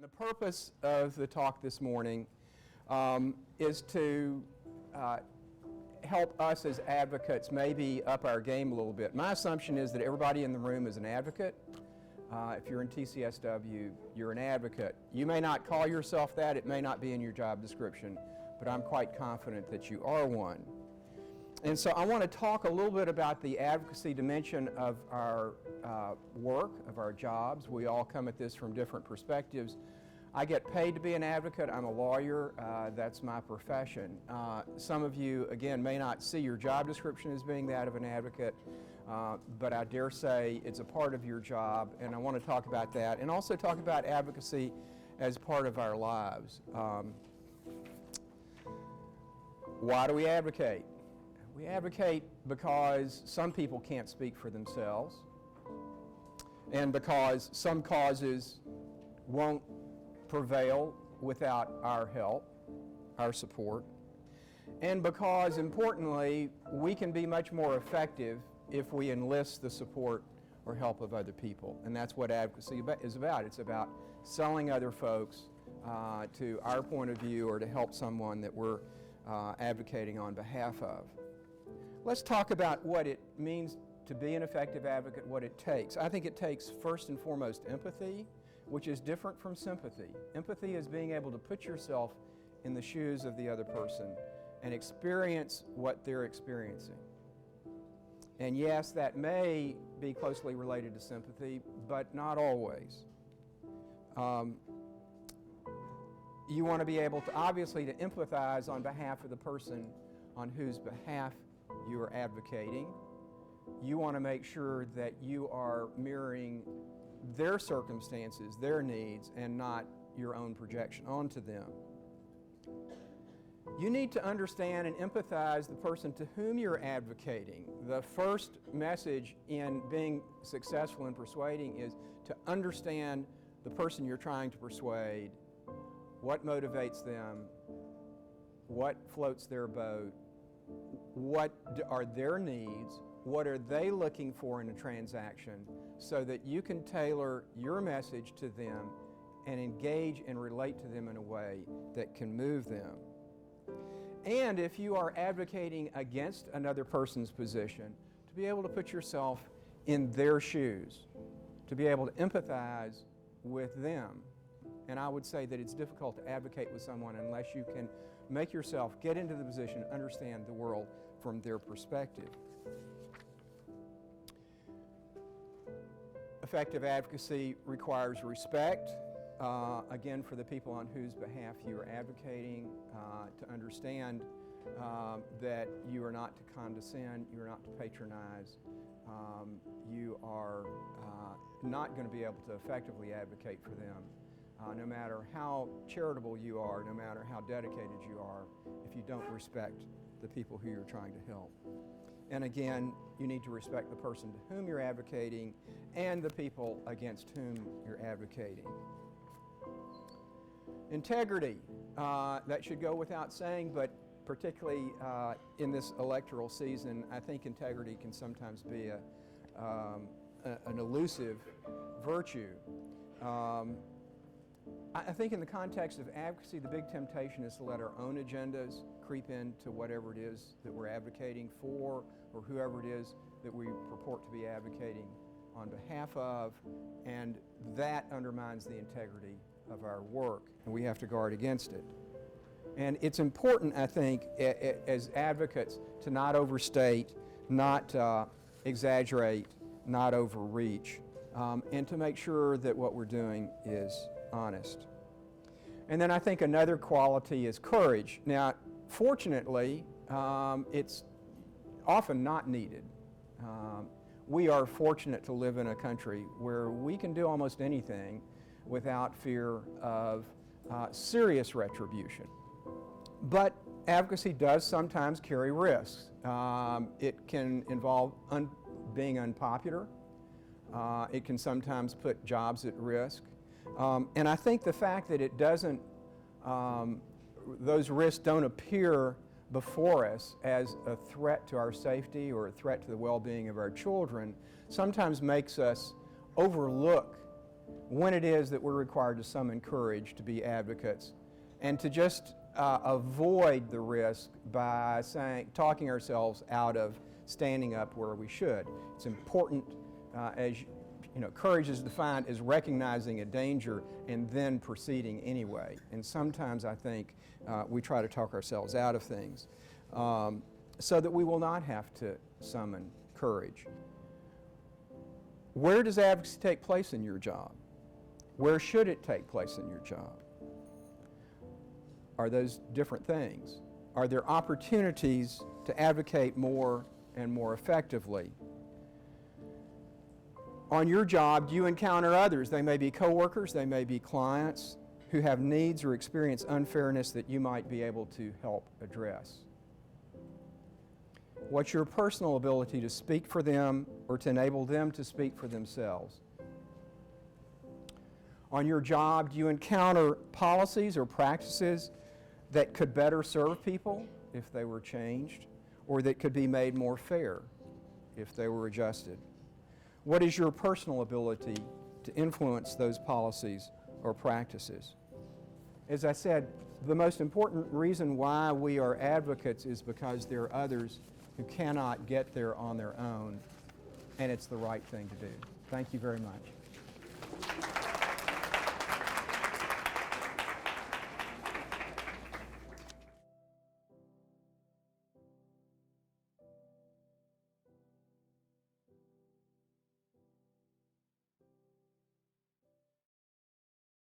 The purpose of the talk this morning is to help us as advocates maybe up our game a little bit. My assumption is that everybody in the room is an advocate. If you're in TCSW, you're an advocate. You may not call yourself that, it may not be in your job description, but I'm quite confident that you are one. And so I want to talk a little bit about the advocacy dimension of our work, of our jobs. We all come at this from different perspectives. I get paid to be an advocate. I'm a lawyer. That's my profession. Some of you, again, may not see your job description as being that of an advocate, but I dare say it's a part of your job, and I want to talk about that and also talk about advocacy as part of our lives. Why do we advocate? We advocate because some people can't speak for themselves, and because some causes won't prevail without our help, our support, and because, importantly, we can be much more effective if we enlist the support or help of other people. And that's what advocacy is about. It's about selling other folks to our point of view or to help someone that we're advocating on behalf of. Let's talk about what it means to be an effective advocate, what it takes. I think it takes, first and foremost, empathy, which is different from sympathy. Empathy is being able to put yourself in the shoes of the other person and experience what they're experiencing. And yes, that may be closely related to sympathy, but not always. You want to be able to, obviously, to empathize on behalf of the person on whose behalf you are advocating. You want to make sure that you are mirroring their circumstances, their needs, and not your own projection onto them. You need to understand and empathize the person to whom you're advocating. The first message in being successful in persuading is to understand the person you're trying to persuade, what motivates them, what floats their boat, what are their needs, what are they looking for in a transaction, so that you can tailor your message to them and engage and relate to them in a way that can move them. And if you are advocating against another person's position, to be able to put yourself in their shoes, to be able to empathize with them. And I would say that it's difficult to advocate with someone unless you can make yourself get into the position, understand the world from their perspective. Effective advocacy requires respect, again, for the people on whose behalf you are advocating, to understand that you are not to condescend, you are not to patronize, you are not going to be able to effectively advocate for them. No matter how charitable you are, no matter how dedicated you are, if you don't respect the people who you're trying to help. And again, you need to respect the person to whom you're advocating and the people against whom you're advocating. Integrity, that should go without saying, but particularly in this electoral season, I think integrity can sometimes be an elusive virtue. I think in the context of advocacy, the big temptation is to let our own agendas creep into whatever it is that we're advocating for, or whoever it is that we purport to be advocating on behalf of, and that undermines the integrity of our work, and we have to guard against it. And it's important, I think, as advocates to not overstate, not exaggerate, not overreach, and to make sure that what we're doing is honest. And then I think another quality is courage. Now, fortunately, it's often not needed. We are fortunate to live in a country where we can do almost anything without fear of serious retribution. But advocacy does sometimes carry risks. It can involve being unpopular. It can sometimes put jobs at risk. And I think the fact that it doesn't, those risks don't appear before us as a threat to our safety or a threat to the well-being of our children sometimes makes us overlook when it is that we're required to summon courage to be advocates, and to just avoid the risk by talking ourselves out of standing up where we should. It's important, as you know, courage is defined as recognizing a danger and then proceeding anyway. And sometimes I think we try to talk ourselves out of things so that we will not have to summon courage. Where does advocacy take place in your job? Where should it take place in your job? Are those different things? Are there opportunities to advocate more and more effectively? On your job, do you encounter others? They may be coworkers, they may be clients who have needs or experience unfairness that you might be able to help address. What's your personal ability to speak for them or to enable them to speak for themselves? On your job, do you encounter policies or practices that could better serve people if they were changed, or that could be made more fair if they were adjusted? What is your personal ability to influence those policies or practices? As I said, the most important reason why we are advocates is because there are others who cannot get there on their own, and it's the right thing to do. Thank you very much.